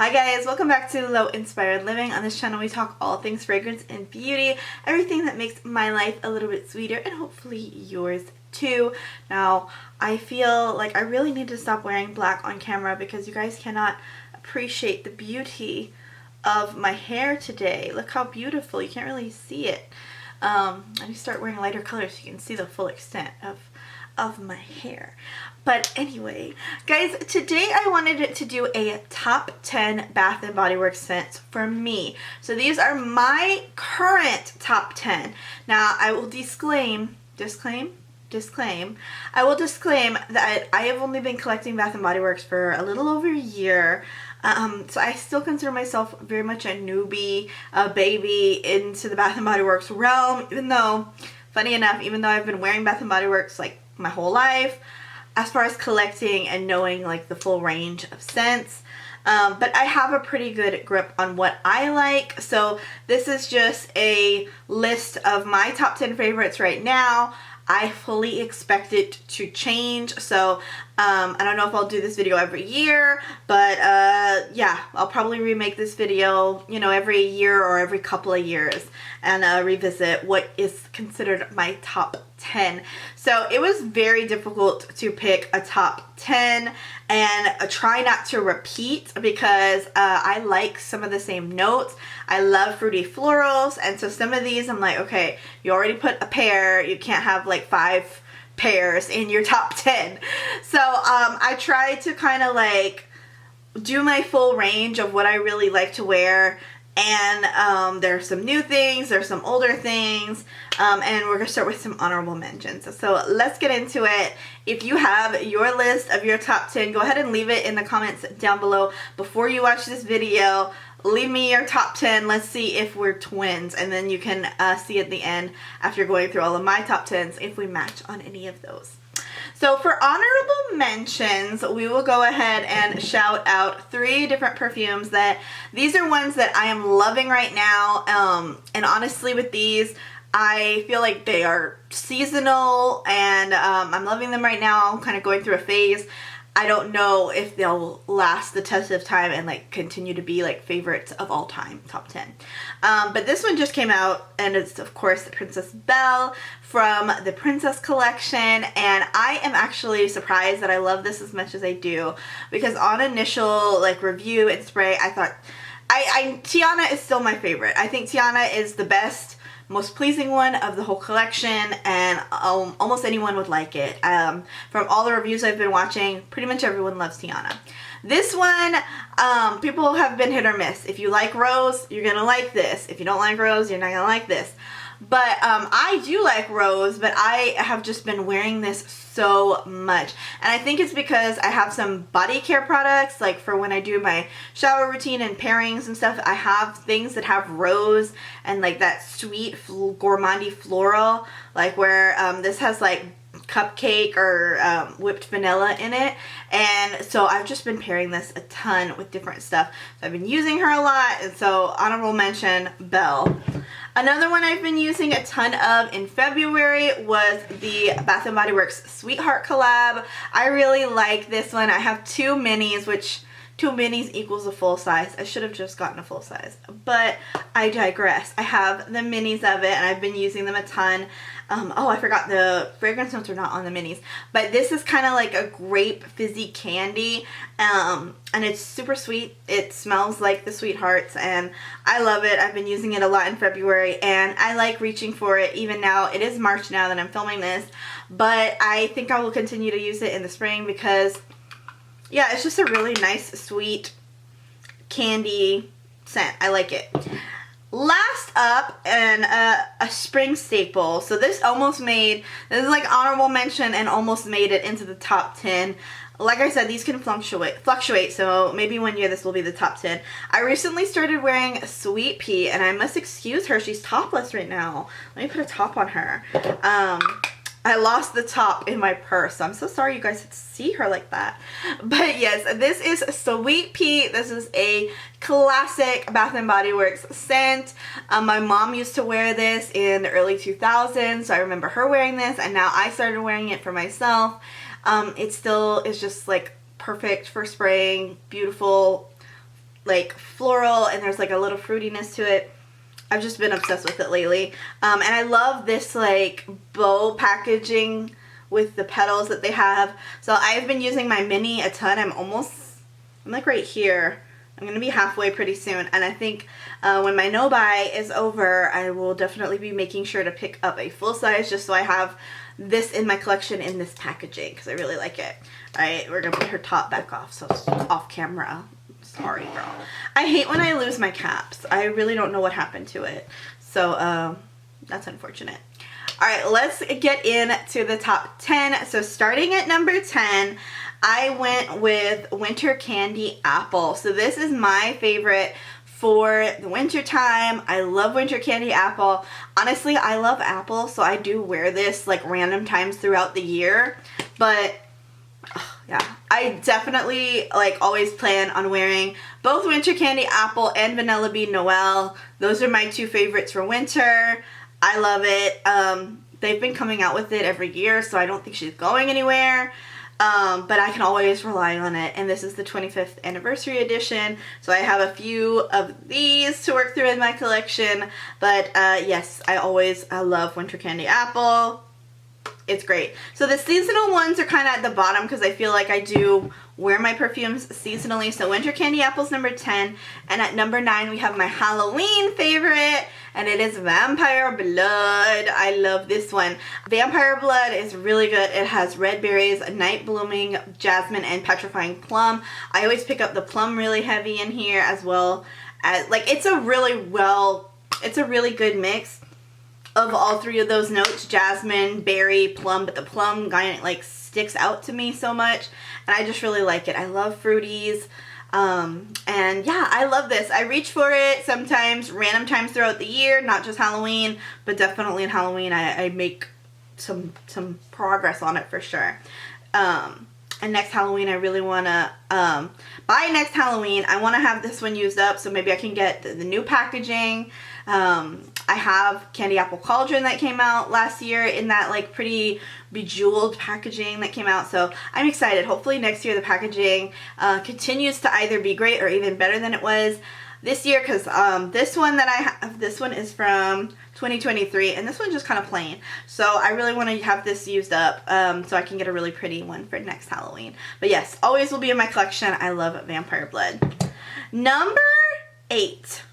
Hi guys, welcome back to Low Inspired Living. On this channel we talk all things fragrance and beauty, everything that makes my life a little bit sweeter and hopefully yours too. Now, I feel like I really need to stop wearing black on camera because you guys cannot appreciate the beauty of my hair today. Look how beautiful, you can't really see it. I need to start wearing lighter colors so you can see the full extent of my hair. But anyway, guys, today I wanted to do a top 10 Bath & Body Works scents for me. So these are my current top 10. Now, I will disclaim, I will disclaim that I have only been collecting Bath & Body Works for a little over a year. So I still consider myself very much a newbie, a baby into the Bath & Body Works realm, even though, funny enough, even though I've been wearing Bath & Body Works like my whole life, as far as collecting and knowing like the full range of scents. But I have a pretty good grip on what I like. So this is just a list of my top 10 favorites right now. I fully expect it to change. So I don't know if I'll do this video every year, but yeah, I'll probably remake this video, you know, every year or every couple of years and revisit what is considered my top 10. So it was very difficult to pick a top 10 and try not to repeat because I like some of the same notes. I love fruity florals, and so some of these I'm like, okay, you already put a pair, you can't have like 5 pairs in your top 10. So I try to kind of like do my full range of what I really like to wear. And there's some new things, there's some older things, and we're going to start with some honorable mentions. So let's get into it. If you have your list of your top 10, go ahead and leave it in the comments down below. Before you watch this video, leave me your top 10. Let's see if we're twins, and then you can see at the end after going through all of my top 10s if we match on any of those. So for honorable mentions, we will go ahead and shout out 3 different perfumes that these are ones that I am loving right now. And honestly with these, I feel like they are seasonal and I'm loving them right now. I'm kind of going through a phase. I don't know if they'll last the test of time and like continue to be like favorites of all time, top 10. But this one just came out, and it's of course the Princess Belle from the Princess Collection, and I am actually surprised that I love this as much as I do, because on initial like review and spray, I thought Tiana is still my favorite. I think Tiana is the best, most pleasing one of the whole collection, and almost anyone would like it. From all the reviews I've been watching, pretty much everyone loves Tiana. This one, people have been hit or miss. If you like Rose, you're gonna like this. If you don't like Rose, you're not gonna like this. But I do like Rose, but I have just been wearing this so much. And I think it's because I have some body care products, like for when I do my shower routine and pairings and stuff, I have things that have rose and like that sweet gourmandy floral, like where this has like cupcake or whipped vanilla in it. And so I've just been pairing this a ton with different stuff. So I've been using her a lot, and so honorable mention, Belle. Another one I've been using a ton of in February was the Bath & Body Works Sweetheart collab. I really like this one. I have 2 minis, which 2 minis equals a full size. I should have just gotten a full size, but I digress. I have the minis of it, and I've been using them a ton. Oh, I forgot the fragrance notes are not on the minis, but this is kind of like a grape fizzy candy, and it's super sweet. It smells like the Sweethearts, and I love it. I've been using it a lot in February, and I like reaching for it even now. It is March now that I'm filming this, but I think I will continue to use it in the spring because, yeah, it's just a really nice, sweet candy scent. I like it. Last up, and a spring staple. So this is like honorable mention and almost made it into the top 10. Like I said, these can fluctuate, so maybe one year this will be the top 10. I recently started wearing Sweet Pea, and I must excuse her. She's topless right now. Let me put a top on her. I lost the top in my purse, so I'm so sorry you guys had to see her like that. But yes, this is Sweet Pea. This is a classic Bath & Body Works scent. My mom used to wear this in the early 2000s, so I remember her wearing this, and now I started wearing it for myself. It still is just like perfect for spraying, beautiful, like floral, and there's like a little fruitiness to it. I've just been obsessed with it lately. And I love this like bow packaging with the petals that they have. So I've been using my mini a ton. I'm like right here. I'm going to be halfway pretty soon. And I think when my no-buy is over, I will definitely be making sure to pick up a full size just so I have this in my collection in this packaging because I really like it. Alright, we're going to put her top back off, so off camera. Sorry, girl. I hate when I lose my caps. I really don't know what happened to it. So, that's unfortunate. Alright, let's get into the top 10. So, starting at number 10, I went with Winter Candy Apple. So, this is my favorite for the winter time. I love Winter Candy Apple. Honestly, I love apple, so I do wear this like random times throughout the year. But yeah, I definitely like always plan on wearing both Winter Candy Apple and Vanilla Bean Noel. Those are my two favorites for winter. I love it. They've been coming out with it every year, so I don't think she's going anywhere. But I can always rely on it, and this is the 25th anniversary edition, so I have a few of these to work through in my collection. But yes, I love Winter Candy Apple. It's great. So the seasonal ones are kind of at the bottom because I feel like I do wear my perfumes seasonally. So Winter Candy Apple's number 10. And at number 9 we have my Halloween favorite, and it is Vampire Blood. I love this one. Vampire Blood is really good. It has red berries, night blooming, jasmine, and petrifying plum. I always pick up the plum really heavy in here as well. Like it's a really good mix of all three of those notes: jasmine, berry, plum, but the plum kind of like sticks out to me so much, and I just really like it. I love fruities, and yeah, I love this. I reach for it sometimes, random times throughout the year, not just Halloween, but definitely in Halloween I make some progress on it for sure. And next Halloween, I really want to, by next Halloween, I want to have this one used up, so maybe I can get the new packaging. I have Candy Apple Cauldron that came out last year in that like pretty bejeweled packaging that came out, so I'm excited. Hopefully next year the packaging continues to either be great or even better than it was this year, because this one that I have, this one is from 2023, and this one's just kind of plain. So I really want to have this used up so I can get a really pretty one for next Halloween. But yes, always will be in my collection. I love Vampire Blood. Number 8.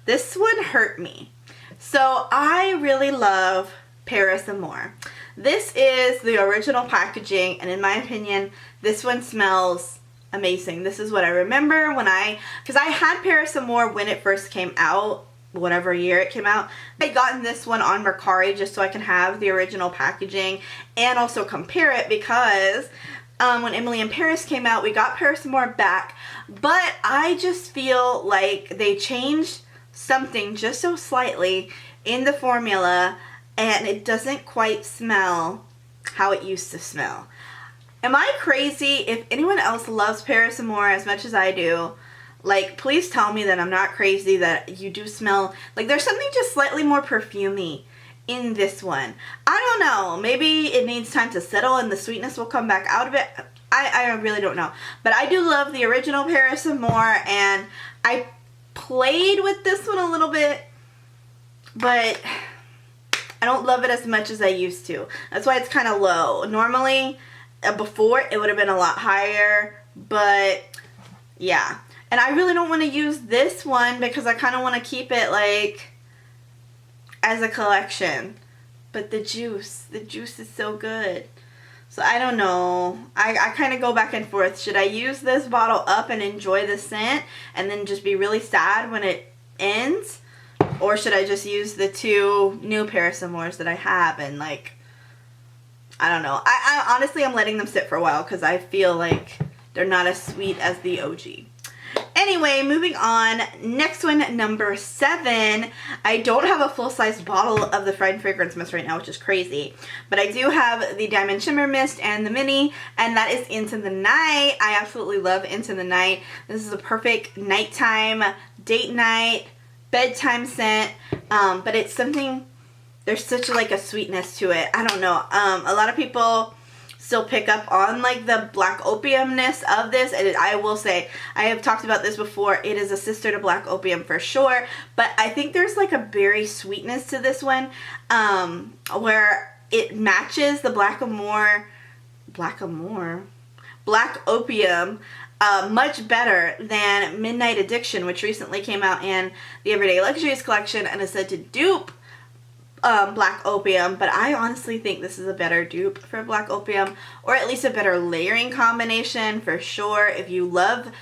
This one hurt me. So I really love Paris Amour. This is the original packaging, and in my opinion, this one smells amazing. This is what I remember because I had Paris Amour when it first came out, whatever year it came out. I gotten this one on Mercari just so I can have the original packaging and also compare it, because when Emily in Paris came out, we got Paris Amour back, but I just feel like they changed something just so slightly in the formula, and it doesn't quite smell how it used to smell. Am I crazy? If anyone else loves Paris Amour as much as I do, like, please tell me that I'm not crazy, that you do smell like there's something just slightly more perfumey in this one. I don't know. Maybe it needs time to settle and the sweetness will come back out of it. I really don't know. But I do love the original Paris Amour, and I played with this one a little bit, but I don't love it as much as I used to. That's why it's kind of low. Normally, before, it would have been a lot higher, but yeah. And I really don't want to use this one because I kind of want to keep it like as a collection. But the juice is so good. So I don't know. I kind of go back and forth. Should I use this bottle up and enjoy the scent and then just be really sad when it ends? Or should I just use the two new Paris Amours that I have and like, I don't know. I honestly, I'm letting them sit for a while because I feel like they're not as sweet as the OG. Anyway, moving on. Next one, number 7. I don't have a full-size bottle of the Fried Fragrance Mist right now, which is crazy. But I do have the Diamond Shimmer Mist and the Mini, and that is Into the Night. I absolutely love Into the Night. This is a perfect nighttime, date night, bedtime scent. But it's something, there's such like a sweetness to it. I don't know. A lot of people still pick up on like the black opiumness of this. And I will say, I have talked about this before, it is a sister to black opium for sure, but I think there's like a berry sweetness to this one, where it matches the black opium much better than Midnight Addiction, which recently came out in the Everyday Luxuries collection and is said to dupe black opium, but I honestly think this is a better dupe for black opium, or at least a better layering combination for sure. If you love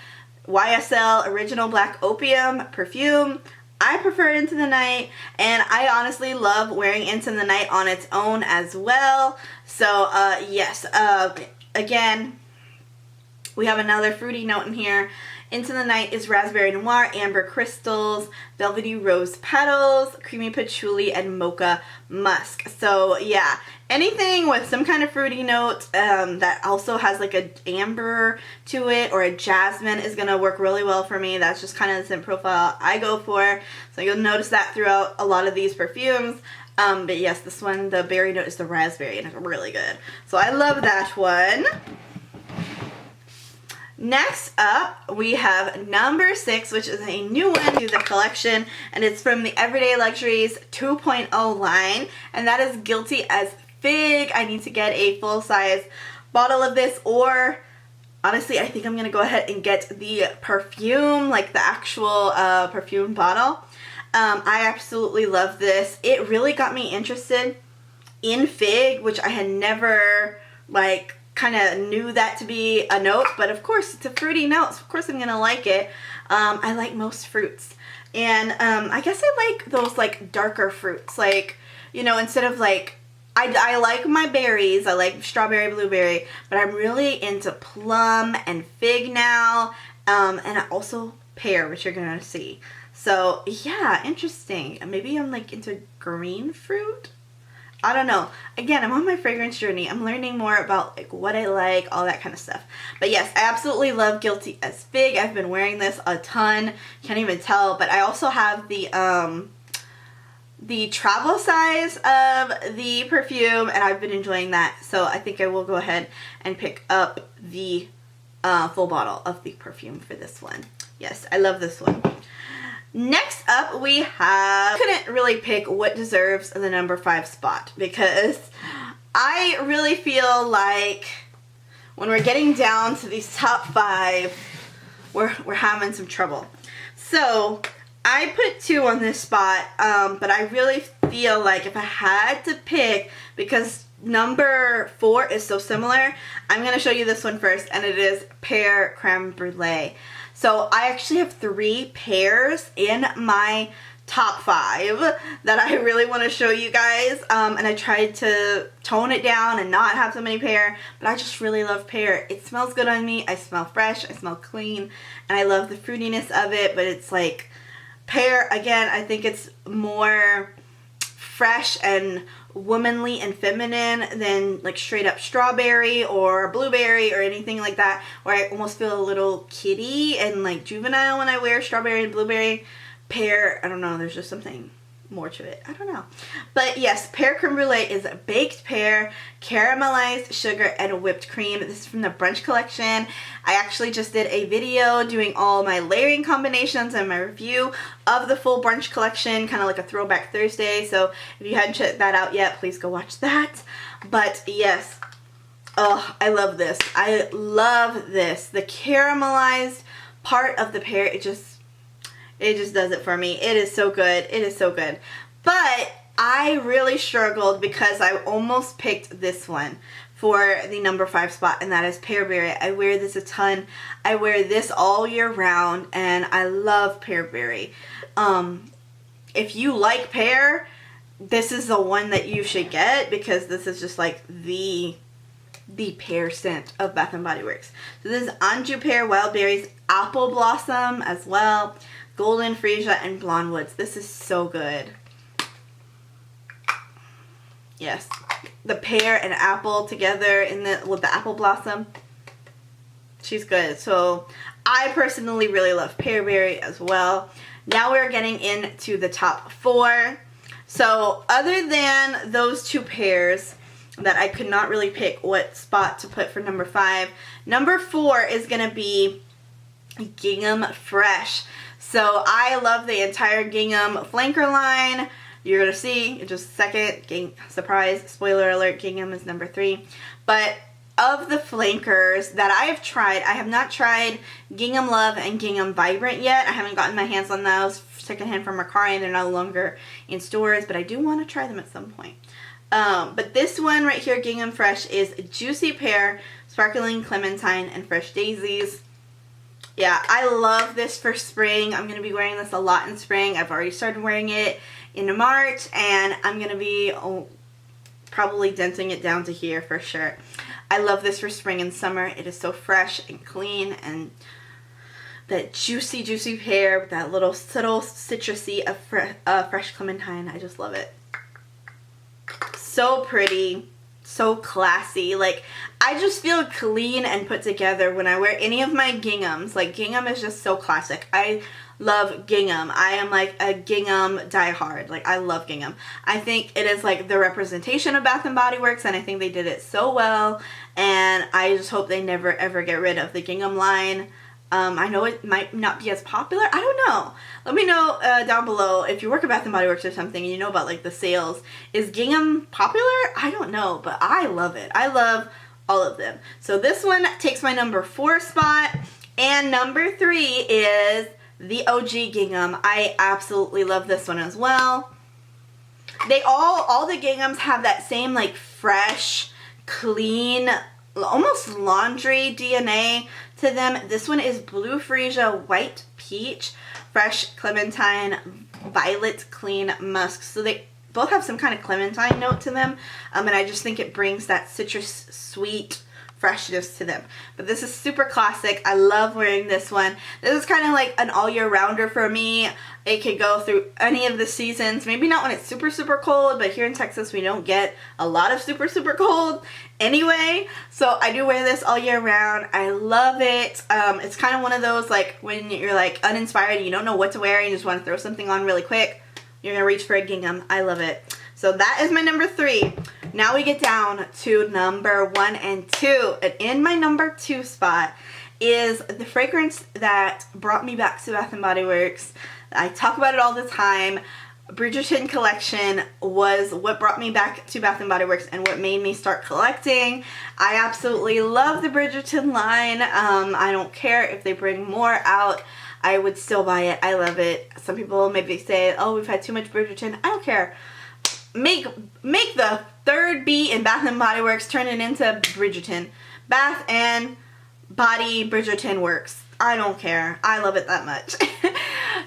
YSL original black opium perfume, I prefer Into the Night, and I honestly love wearing Into the Night on its own as well. So yes, again, we have another fruity note in here. Into the Night is raspberry noir, amber crystals, velvety rose petals, creamy patchouli, and mocha musk. So yeah, anything with some kind of fruity note that also has like a amber to it or a jasmine is gonna work really well for me. That's just kind of the scent profile I go for. So you'll notice that throughout a lot of these perfumes. But yes, this one, the berry note is the raspberry, and it's really good. So I love that one. Next up, we have number 6, which is a new one to the collection, and it's from the Everyday Luxuries 2.0 line, and that is Guilty as Fig. I need to get a full-size bottle of this, or honestly, I think I'm going to go ahead and get the perfume, like the actual perfume bottle. I absolutely love this. It really got me interested in fig, which I had never, like, kind of knew that to be a note, but of course it's a fruity note, so of course I'm gonna like it. I like most fruits, and I guess I like those like darker fruits, like, you know, instead of like, I like my berries, I like strawberry, blueberry, but I'm really into plum and fig now, and also pear, which you're gonna see. So yeah, interesting. Maybe I'm like into green fruit. I don't know. Again, I'm on my fragrance journey. I'm learning more about like what I like, all that kind of stuff. But yes, I absolutely love Guilty as Fig. I've been wearing this a ton. Can't even tell. But I also have the travel size of the perfume, and I've been enjoying that. So I think I will go ahead and pick up the full bottle of the perfume for this one. Yes, I love this one. Next up, we have, couldn't really pick what deserves the number 5 spot, because I really feel like when we're getting down to these top 5, we're having some trouble. So I put 2 on this spot, but I really feel like if I had to pick, because number 4 is so similar, I'm going to show you this one first, and it is Pear Creme Brulee. So I actually have 3 pairs in my top 5 that I really want to show you guys, and I tried to tone it down and not have so many pear, but I just really love pear. It smells good on me, I smell fresh, I smell clean, and I love the fruitiness of it, but it's like pear, again, I think it's more fresh and womanly and feminine than like straight up strawberry or blueberry or anything like that, where I almost feel a little kiddie and like juvenile when I wear strawberry and blueberry. Pear, I don't know, there's just something more to it. I don't know. But yes, Pear Creme Brulee is baked pear, caramelized sugar, and whipped cream. This is from the Brunch collection. I actually just did a video doing all my layering combinations and my review of the full Brunch collection, kind of like a throwback Thursday. So if you hadn't checked that out yet, please go watch that. But yes, oh, I love this. I love this. The caramelized part of the pear, it just does it for me. It is so good. It is so good. But I really struggled because I almost picked this one for the number 5 spot, and that is Pearberry. I wear this a ton. I wear this all year round, and I love Pearberry. If you like pear, this is the one that you should get, because this is just like the pear scent of Bath & Body Works. So this is Anjou Pear, Wild Berries, Apple Blossom as well, Golden Freesia, and Blonde Woods. This is so good. Yes, the pear and apple together with the apple blossom. She's good. So I personally really love Pearberry as well. Now we're getting into the top 4. So other than those 2 pairs, that I could not really pick what spot to put for number 5. Number 4 is going to be Gingham Fresh. So I love the entire Gingham flanker line. You're going to see in just a second. Surprise, spoiler alert, Gingham is number 3. But of the flankers that I have tried, I have not tried Gingham Love and Gingham Vibrant yet. I haven't gotten my hands on those secondhand from Mercari, and they're no longer in stores, but I do want to try them at some point. But this one right here, Gingham Fresh, is Juicy Pear, Sparkling Clementine, and Fresh Daisies. Yeah, I love this for spring. I'm going to be wearing this a lot in spring. I've already started wearing it in March, and I'm going to be probably denting it down to here for sure. I love this for spring and summer. It is so fresh and clean, and that juicy, juicy pear with that little subtle citrusy of fresh clementine. I just love it. So pretty, so classy. Like, I just feel clean and put together when I wear any of my ginghams. Like, gingham is just so classic. I love gingham. I am like a gingham diehard. Like, I love gingham. I think it is like the representation of Bath & Body Works, and I think they did it so well, and I just hope they never ever get rid of the gingham line. I know it might not be as popular. I don't know. Let me know down below if you work at Bath & Body Works or something and you know about like the sales. Is gingham popular? I don't know, but I love it. I love all of them. So this one takes my number 4 spot, and number 3 is the OG gingham. I absolutely love this one as well. They all the ginghams have that same like fresh, clean, almost laundry DNA to them. This one is Blue Freesia, White Peach, Fresh Clementine, Violet Clean Musk. So they both have some kind of clementine note to them, and I just think it brings that citrus sweet freshness to them. But this is super classic. I love wearing this one. This is kind of like an all year rounder for me. It could go through any of the seasons. Maybe not when it's super, super cold, but here in Texas we don't get a lot of super, super cold anyway. So I do wear this all year round. I love it. It's kind of one of those like when you're like uninspired, you don't know what to wear, and you just want to throw something on really quick. You're going to reach for a gingham. I love it. So that is my number 3. Now we get down to number 1 and 2. And in my number 2 spot is the fragrance that brought me back to Bath & Body Works. I talk about it all the time. Bridgerton collection was what brought me back to Bath & Body Works and what made me start collecting. I absolutely love the Bridgerton line. I don't care if they bring more out. I would still buy it. I love it. Some people maybe say, oh, we've had too much Bridgerton. I don't care. Make the third B in Bath & Body Works, turn it into Bridgerton. Bath and Body Bridgerton Works. I don't care. I love it that much.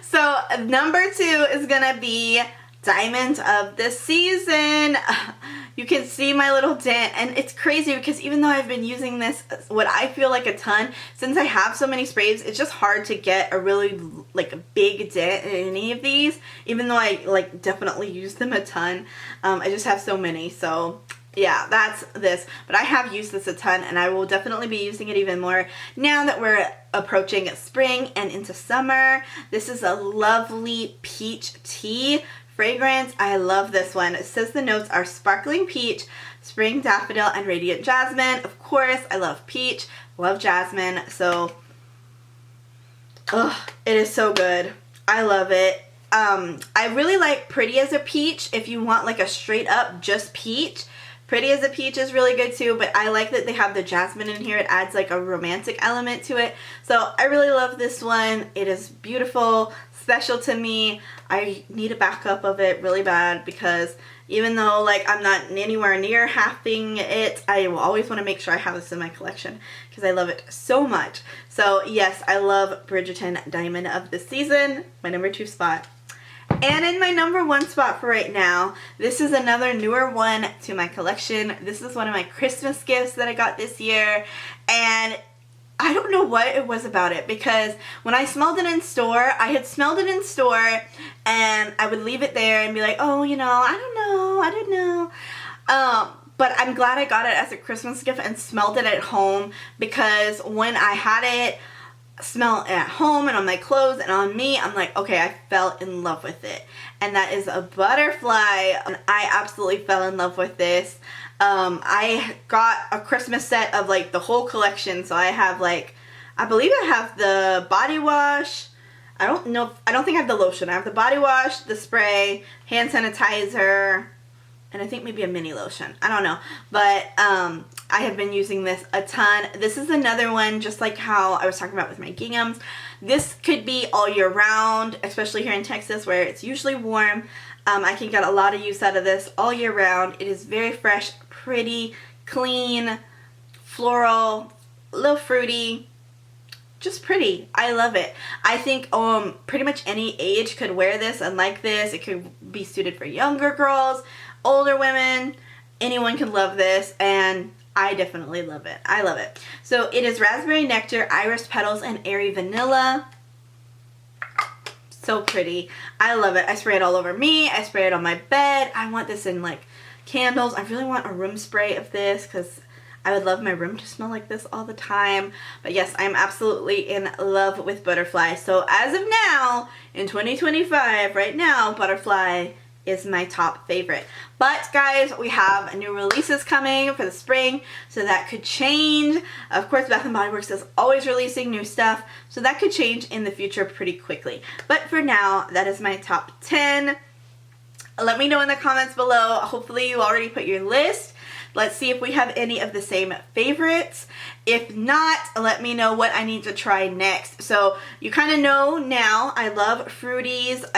So number 2 is gonna be Diamond of the Season. You can see my little dent, and it's crazy because even though I've been using this what I feel like a ton, since I have so many sprays, it's just hard to get a really like a big dent in any of these, even though I like definitely use them a ton. I just have so many. So yeah, that's this. But I have used this a ton, and I will definitely be using it even more now that we're approaching spring and into summer. This is a lovely peach tea fragrance. I love this one. It says the notes are sparkling peach, spring daffodil, and radiant jasmine. Of course, I love peach, love jasmine, so it is so good. I love it. I really like Pretty as a Peach if you want like a straight up just peach. Pretty as a Peach is really good too, but I like that they have the jasmine in here. It adds like a romantic element to it. So I really love this one. It is beautiful, special to me. I need a backup of it really bad because even though like I'm not anywhere near having it, I will always want to make sure I have this in my collection because I love it so much. So yes, I love Bridgerton Diamond of the Season, my number 2 spot. And in my number 1 spot for right now, this is another newer one to my collection. This is one of my Christmas gifts that I got this year, and I don't know what it was about it, because when I smelled it in store, I had smelled it in store, and I would leave it there and be like, oh, you know, I don't know. But I'm glad I got it as a Christmas gift and smelled it at home, because when I had it smell at home and on my clothes and on me, I'm like, okay, I fell in love with it. And that is a butterfly. And I absolutely fell in love with this. I got a Christmas set of like the whole collection, so I have like, I believe I have the body wash. I don't know, I don't think I have the lotion. I have the body wash, the spray, hand sanitizer, and I think maybe a mini lotion. I don't know, but I have been using this a ton. This is another one, just like how I was talking about with my ginghams. This could be all year round, especially here in Texas where it's usually warm. I can get a lot of use out of this all year round. It is very fresh, pretty, clean, floral, a little fruity, just pretty. I love it. I think pretty much any age could wear this and like this. It could be suited for younger girls, older women. Anyone could love this, and I definitely love it. I love it. So it is raspberry nectar, iris petals, and airy vanilla. So pretty. I love it. I spray it all over me. I spray it on my bed. I want this in like candles. I really want a room spray of this because I would love my room to smell like this all the time. But yes, I'm absolutely in love with Butterfly. So as of now, in 2025, right now, Butterfly is my top favorite. But guys, we have new releases coming for the spring, so that could change. Of course, Bath & Body Works is always releasing new stuff, so that could change in the future pretty quickly. But for now, that is my top 10. Let me know in the comments below. Hopefully you already put your list. Let's see if we have any of the same favorites. If not, let me know what I need to try next. So you kind of know now, I love fruities.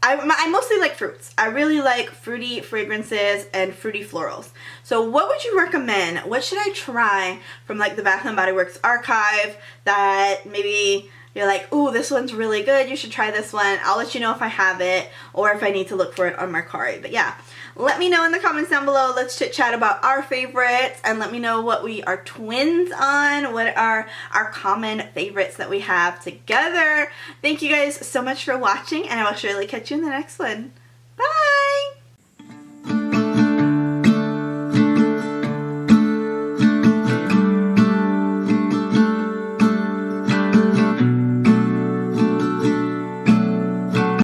I mostly like fruits. I really like fruity fragrances and fruity florals. So what would you recommend? What should I try from like the Bath & Body Works archive that maybe you're like, ooh, this one's really good, you should try this one. I'll let you know if I have it or if I need to look for it on Mercari. But yeah, let me know in the comments down below. Let's chit chat about our favorites and let me know what we are twins on. What are our common favorites that we have together? Thank you guys so much for watching, and I will surely catch you in the next one. Bye!